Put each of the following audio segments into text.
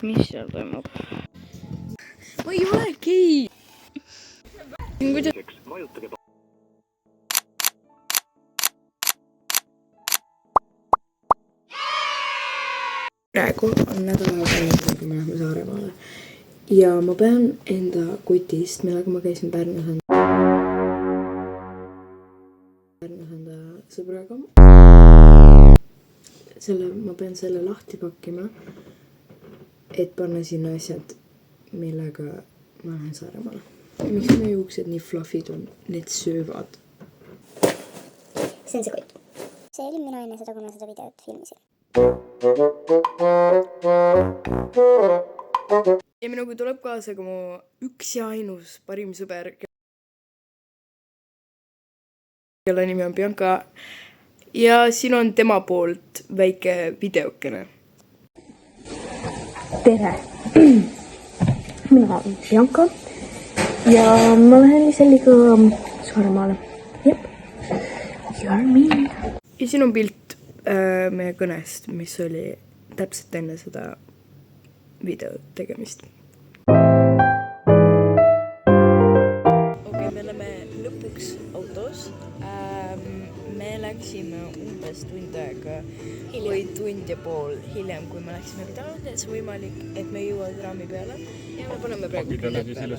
Mis seal toimub? Ma ei ole gei! Praegu on nädalapäev, kui me läheme Saaremaale. Ja ma pean enda kotist, millega ma käisin Pärnus enda sõbraga. Ma pean selle lahti pakkima, et panna sinna asjad, millega ma lähen Saaremaale. Miks meie juuksed nii fluffid on? Need söövad. See on see kott. See oli mina enne seda, kui ma seda videot filmisin. Ja minuga tuleb kaasa ka mu üks ja ainus parim sõber, kelle nimi on Bianca. Ja siin on tema poolt väike videokene. Tere! Mina olen Bianca ja ma lähen Liselliga Saaremaale. Jep. You're me. Ja siin on pilt meie kõnest, mis oli täpselt enne seda video tegemist. Okei, me oleme lõpuks autos. Me läksime umbes tund aega või tund ja pool hiljem, kui me läksime pidanud, et see võimalik, et me jõuame raami peale ja me paneme praegu küüned peale.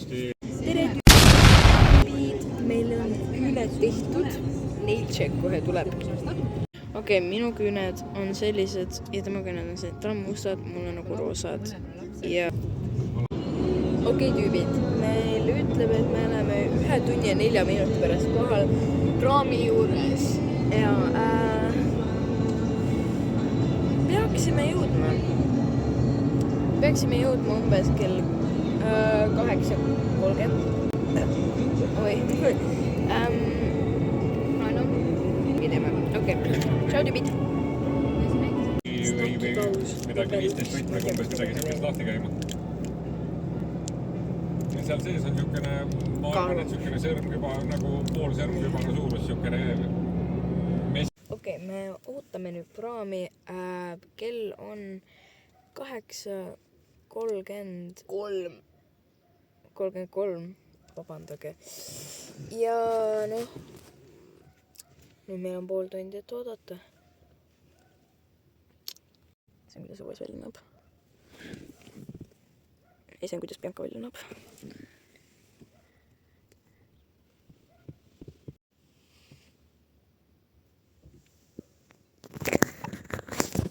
Tere tüübid! Meil on küüned tehtud. Nail check kohe tuleb. Okei, minu küüned on sellised ja tema küüned on sellised. Tal on mustad, mul on nagu roosad. Ja okei, tüübid, meil ütleb, et me oleme 1 tunni ja 4 minuti pärast kohal praami juures ja peaksime jõudma umbes kell 8:30. Oi. No, pideme. Okei. Tšau, tüübid. Midagi 15 võtmega umbes midagi siukest lahti käima. Ja seal sees on siukene, ma arvan, et siukene sõrmküba, nagu pool sõrmkübana suurus siukene mess. Okei, me ootame nüüd praami. Kell on 8:33. Vabandage. Ja noh, nüüd meil on pool tundi, et oodata. See on, kuidas uues välja näeb. Ja see on, kuidas Bianca välja näeb.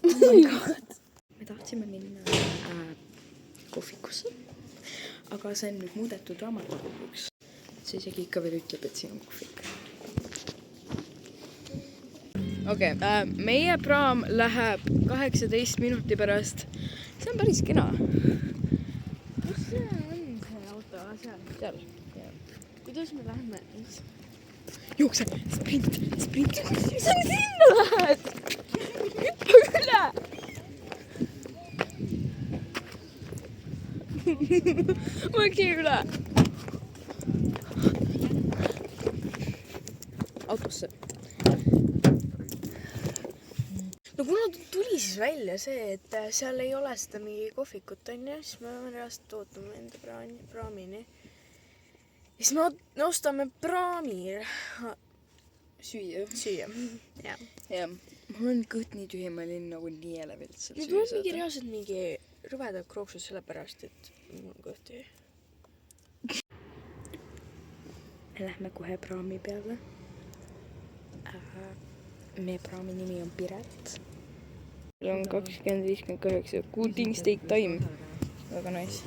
Oh my god. Me tahtsime minna kohvikusse, aga see on nüüd muudetud raamatukoguks. See isegi ikka veel ütleb, et siin on kohvik. Okei, meie praam läheb 18 minuti pärast. See on päris kena. Kus see on see auto? Seal. Seal. Kuidas me lähme? Jookse, sprint. Sa sinna lähed. Hüppa üle. Ma läksin üle. Autosse. No kuna tuli siis välja see, et seal ei ole seda mingi kohvikut, on ju, siis me peame reaalselt ootama enda praamini. Siis me ostame praami süüa. Ja. Mul on kõht nii tühi, ma olin nagu nii elevilt seal süüa. Mul on mingi reaalselt mingi rõvedad krooksud sellepärast, et mul on kõht tühi. Me lähme kohe praami peale. Meie praami nimi on Piret. Meil on 20:59. Cooling steak time. Väga nice.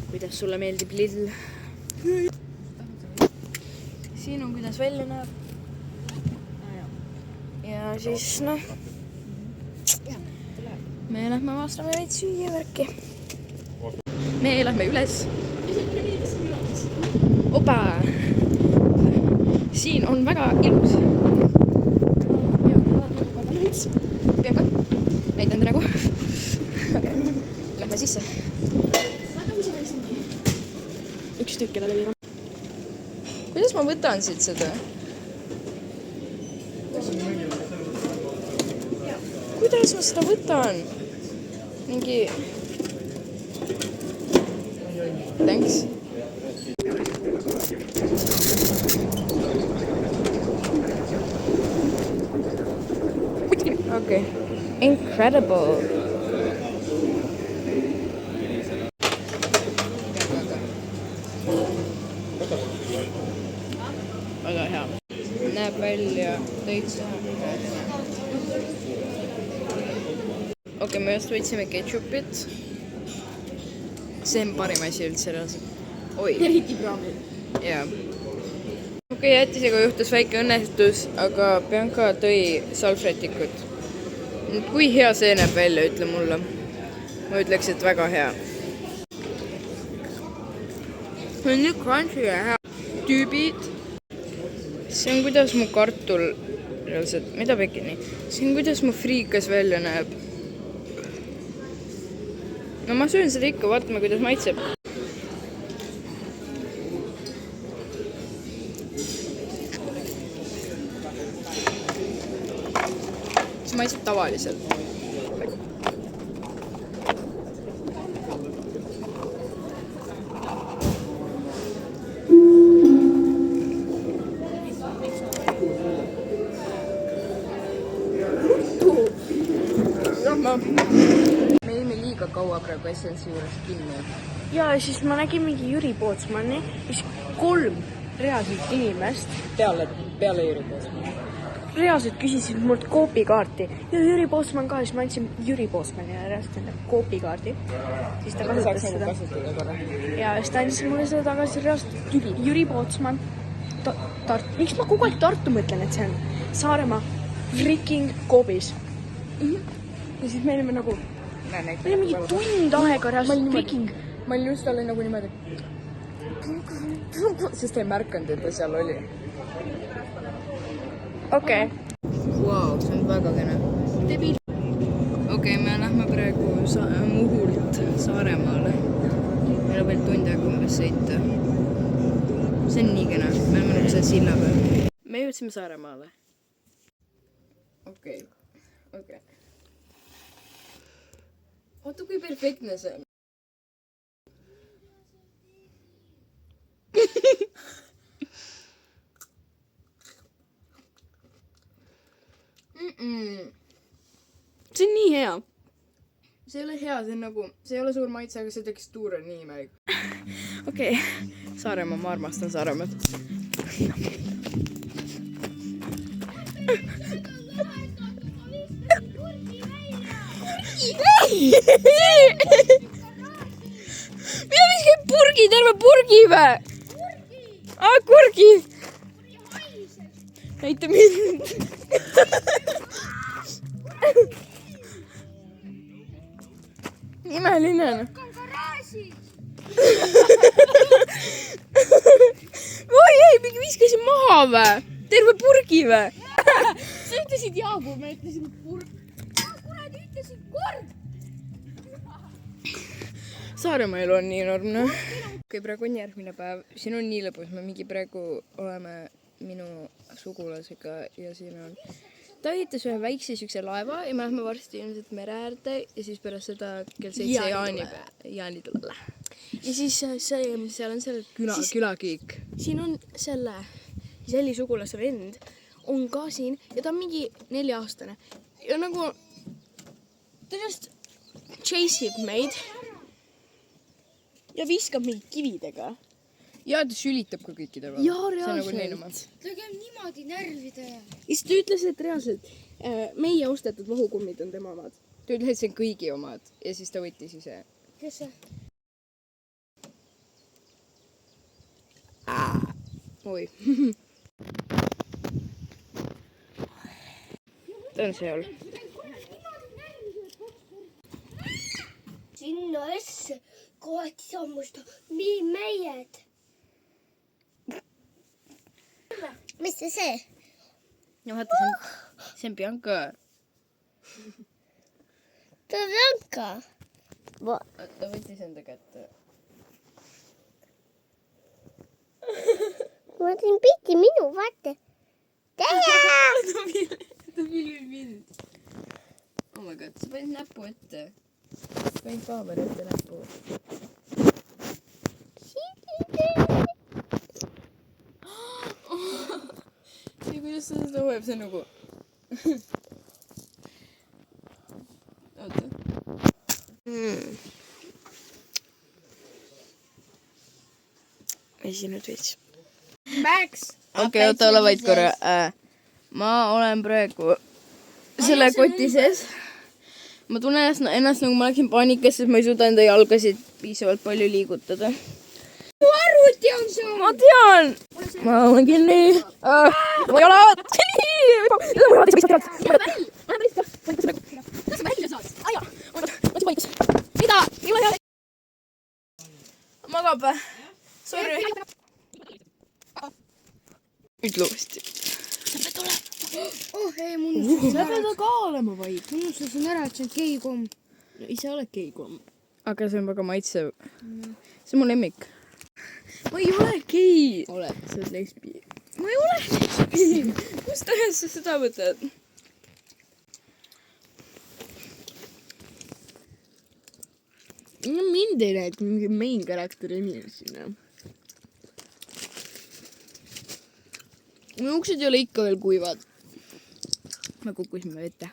Kuidas sulle meeldib lill? Siin on kuidas välja näeb. Ja siis noh, me lähme vastame veid süüa värki. Me lähme üles. Opa! Siin on väga ilus. Bianca. kuidas ma võtan siit seda? Kuidas ma seda võtan? Mingi... Thanks. Okay. Incredible. Väga hea. Näeb välja täitsa. Okei, me just võtsime ketšupit. See on parim asi üldse reaalselt. Oi. Eriti praamil. Jaa. Okei, jätisega juhtus väike õnnetus, aga Bianca tõi salvrätikut. Kui hea see näeb välja, ütle mulle. Ma ütleks, et väga hea. See on nii crunchy ja hea. Tüübid. See on kuidas mu kartul reaalselt, mida pekki nii? See on kuidas mu friikas välja näeb. No ma söön seda ikka, vaatame kuidas maitseb. See maitseb tavaliselt. Me jäime liiga kaua praegu Essence'i juures kinni. Ja siis ma nägin mingi Jüri Pootsmanni, siis 3 reaalselt inimest Peale Jüri Pootsmanni. reaalselt küsisid mult koopikaarti. Ja Jüri Pootsman ka, siis ma andsin Jüri Pootsmanile reaalselt enda koopikaardi. Siis ta kasutas seda. Kasutada korra. Ja siis ta andis mulle seda tagasi reaalselt Jüri Pootsman. Miks ma kogu aeg Tartu mõtlen, et see on Saaremaa freaking Koobis? Ja siis me olime nagu, meil oli mingi tund aega reaalselt freaking. Ma olin just talle nagu niimoodi, sest ei märkanud, et ta seal oli. Okei. Wow, see on väga kene. Okei, me lähme praegu Muhult Saaremaale. Meil on veel tund aega umbes sõita. See on nii kene. Me oleme nagu seal silla peal. Me jõudsime Saaremaale. Okei. Oota, kui perfektne see on. See on nii hea. See ei ole hea, see on nagu, see ei ole suur maitse, aga see tekstuur on nii imelik. Okei, Saaremaa, ma armastan Saaremaad. Mida viskab purgi, terve purgi või? Kurgi! Näita mind. Imeline. Oi ei, mingi viskasin maha või? Terve purgi või? Sa ütlesid jaabu, me ütlesin purg. Kuradi ütlesid kord! Saaremaa elu on nii enormne. Okei, praegu on järgmine päev. Siin on nii lõbus. Me mingi praegu oleme minu sugulasega ja siin on... Ta ehitas ühe väikse siukse laeva ja me lähme varsti ilmselt mere äärde ja siis pärast seda kell 7 jaanitule. Ja siis see... Seal on seal külakiik. Siin on Selli sugulase vend on ka siin ja ta on mingi 4-aastane. Ja nagu... Ta just chase'ib meid ja viskab meid kividega. Ja ta sülitab ka kõikidele. Jaa, reaalselt. Ta käib niimoodi närvide. Ja siis ta ütles, et reaalselt meie ostetud vahukummid on tema omad. Ta ütles, et see on kõigi omad ja siis ta võttis ise. Kes see? Oi. Ta on seal. Sinna esse kohati sammusta meied. mis see? No vaata, see on Bianca. Ta on ka. Ta võttis enda kätte. ma teen pilti minu, vaata. ta filmib mind. Oh my god, sa panid näpu ette. Panid kaamera ette näpu. ja kuidas sa seda hoiab, see nagu... oota. Esinud veits. Max. Okei, oota, ole vaid korra. Ma olen praegu selle koti sees. Ma tunnen ennast nagu ma oleksin paanikas, sest ma ei suuda enda jalgasid piisavalt palju liigutada. Mu arvuti on sul. Ma tean! Ma olen kinni. Ma ei ole... Kas sa välja saad? Aja! Ma olen paanikas. Mida? Magab või? Sorry. Ütle uuesti. Sa pead olema. Oh ei, ma unustasin Sa pead ka olema vaid. Ma unustasin ära, et see on geikom. Ise oled geikom. Aga see on väga maitsev. See on mu lemmik. Ma ei ole gei. Oled, sa oled lesbi. Ma ei ole lesbi. Kust ajast sa seda võtad? Mind ei näe, kui mingi main character inimesina. Mu uksed ei ole ikka veel kuivad. Me kukkusime vette.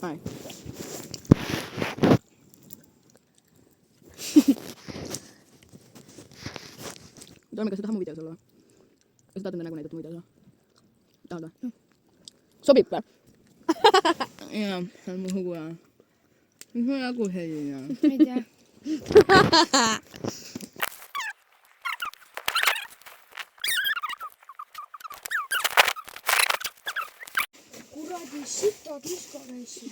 Ai. Toome, kas sa tahad mu videos olla? Kas sa tahad enda nägu näidata mu videos või? Tahad või? Sobib või? Jaa, see on mu hugu ja. Mis mu nägu selline? Ma ei tea. Kuradi sita kiskakäisi.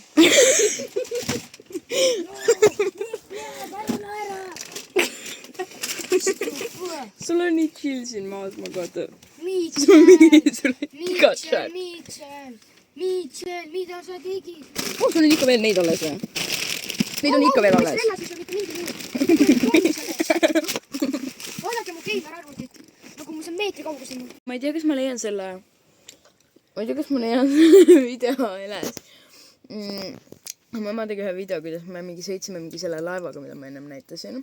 Ära naera. Sul on nii chill siin maas magada. Miitsel, Sul on iga chat. Miitsel, mida sa tegid? Oh, sul on ikka veel neid alles või? Neid on ikka veel alles. Vaadake mu geimer arvutit. Nagu mu see meetri kaugusel. Ma ei tea, kas ma leian selle video üles. Mu ema tegi ühe video, kuidas me mingi sõitsime mingi selle laevaga, mida ma ennem näitasin.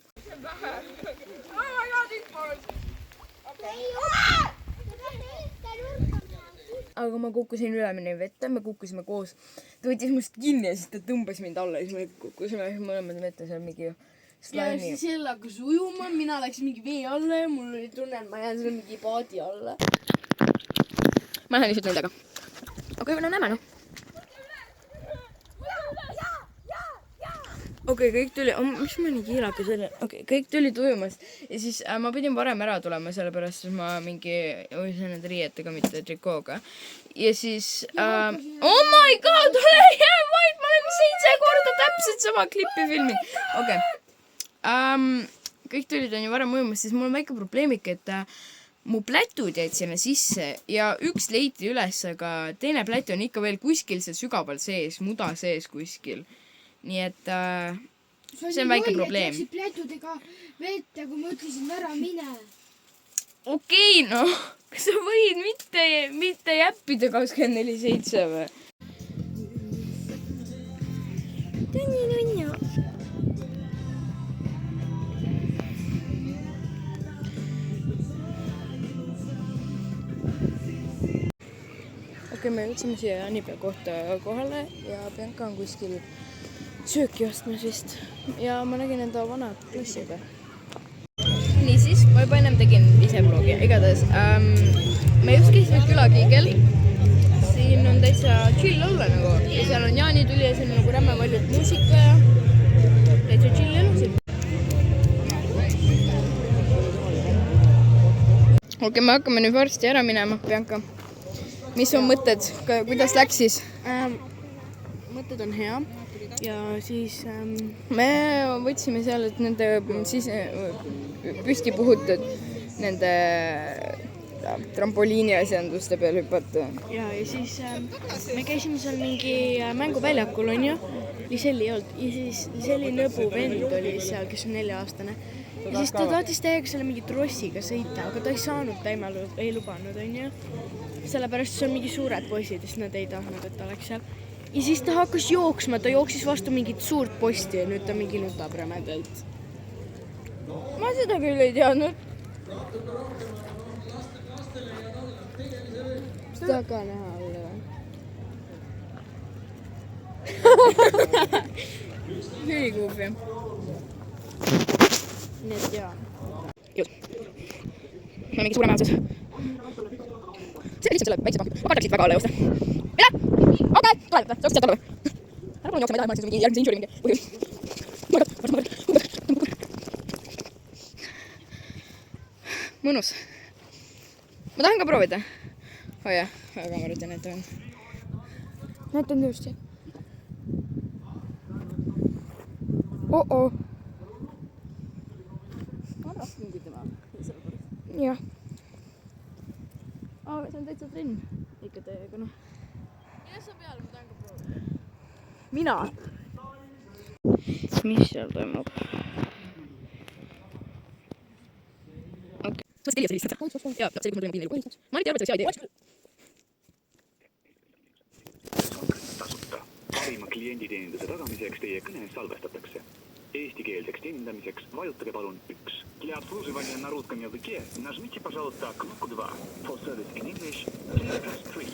Aga ma kukkusin ülemine vette, me kukkusime koos. Ta võttis must kinni ja siis ta tõmbas mind alla ja siis me kukkusime mõlemad vette, see on mingi ja slaimi. siis jälle hakkas ujuma, mina läksin mingi vee alla ja mul oli tunne, et ma jään selle mingi paadi alla. Ma lähen lihtsalt nendega. Okei, no näeme noh. Okei, kõik tuli, mis ma nii kiirakas olin? Okei, kõik tuli ujumast ja siis ma pidin varem ära tulema, sellepärast et ma mingi ujusin nende riietega, mitte trikooga. Ja siis, oh my god, ole hea vaid, ma olen 7 korda täpselt sama klippi filminud. Okei, kõik tulid on ju varem ujumast, siis mul on väike probleemik, et mu plätud jäid sinna sisse ja üks leiti üles, aga teine plätu on ikka veel kuskil seal sügaval sees, muda sees kuskil. Nii et see on väike probleem. Sa läksid plätudega vette, kui ma ütlesin ära mine. Okei, noh, kas sa võid mitte jäppida 24/7 või? Okei, me jõudsime siia Anipea kohta kohale ja Bianca on kuskil sööki ostmas vist ja ma nägin enda vana klassiga. Niisiis, ma juba ennem tegin ise vlogi, igatahes me just käisime külakiigel. Siin on täitsa chill olla nagu ja seal on jaanituli ja siin on nagu rämme valjult muusika ja täitsa chill elusid. Okei, me hakkame nüüd varsti ära minema, Bianca. Mis on mõtted, kuidas läks siis? Mõtted on hea ja siis Me võtsime seal, et nende siis püsti puhutud nende trampoliini asjanduste peal hüpata. ja siis me käisime seal mingi mänguväljakul, onju. Liselli ei olnud ja siis Liselli nõbu vend oli seal, kes on 4-aastane. Ja siis ta tahtis täiega selle mingi trossiga sõita, aga ta ei saanud, ta ei lubanud, onju. Sellepärast see on mingi suured poisid ja siis nad ei tahtnud, et ta oleks seal. Ja siis ta hakkas jooksma, ta jooksis vastu mingit suurt posti ja nüüd ta mingi nutab rämedalt. Ma seda küll ei teadnud. Seda ka näha oli või? Nii kuufi. Nii et jaa. Jõud. Ma mingi suure mäeotses. See lihtsalt selle väikse pakki. Ma kardaks siit väga alla joosta. Mida? Okei, tule võtta. Sa jooksid sealt alla või? Ära palun jookse, ma ei taha, ma olen mingi järgmise injury mingi põhjus. Mõnus. Ma tahan ka proovida. Oh jah, aga ma rütan ette veel. Näitan tõesti. Oh-oh. On raskem kui tema. Jah. Aga see on täitsa trenn. Ikka täiega noh. Mine sa peale, ma tahan ka proovida. Mina. Mis seal toimub? Sa oled Elias lihtsalt. Jaa, see oli, kui ma tulin pinni. Ma ei tea, et see hea idee. Tasuta. Parima klienditeeninduse tagamiseks teie kõne salvestatakse. Eestikeelseks teenindamiseks vajutage palun 1. Для обслуживания на русском языке нажмите, пожалуйста, кнопку 2. For service in English, please press 3.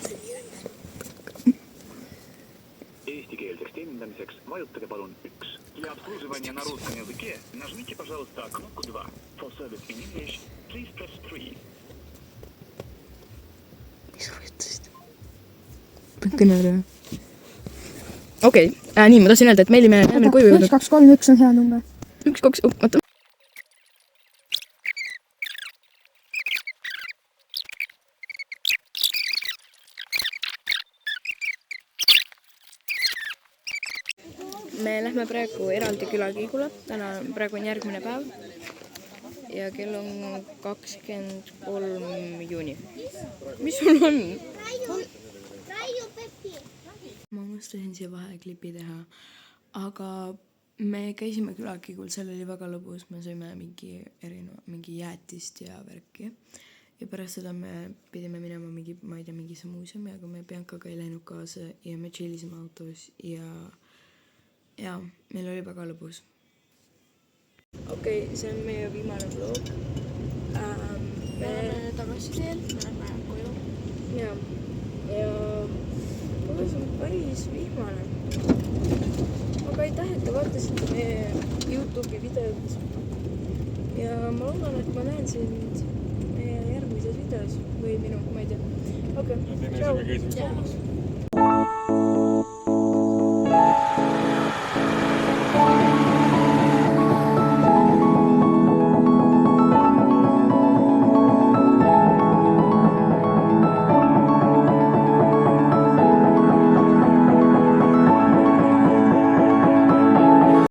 Eestikeelseks teenindamiseks vajutage palun 1. Для обслуживания на русском языке нажмите, пожалуйста, кнопку 2. For service in English, please press 3. Mis sa rüttasid? Pead kõnele. Okei, nii, ma tahtsin öelda, et me olime koju jõudnud. 1, 2, 3, 1 on hea number. 1, 2, oota. Me lähme praegu eraldi külakiigule, praegu on järgmine päev ja kell on 23 juuni. Mis sul on? Ma mõtlesin siia vaheklipi teha, aga me käisime külakiigul, seal oli väga lõbus, me sõime mingi jäätist ja värki. Ja pärast seda me pidime minema mingi, ma ei tea, mingisse muuseumi, aga me Biancaga ei läinud kaasa ja me chillisime autos ja meil oli väga lõbus. Okei, see on meie viimane vlog. Me oleme tagasi teel, me lähme koju. Ja see on päris vihmane. Aga aitäh, et te vaatasite meie YouTube'i videot. Ja ma loodan, et ma näen sind meie järgmises videos või minu, ma ei tea. Okei, tšau!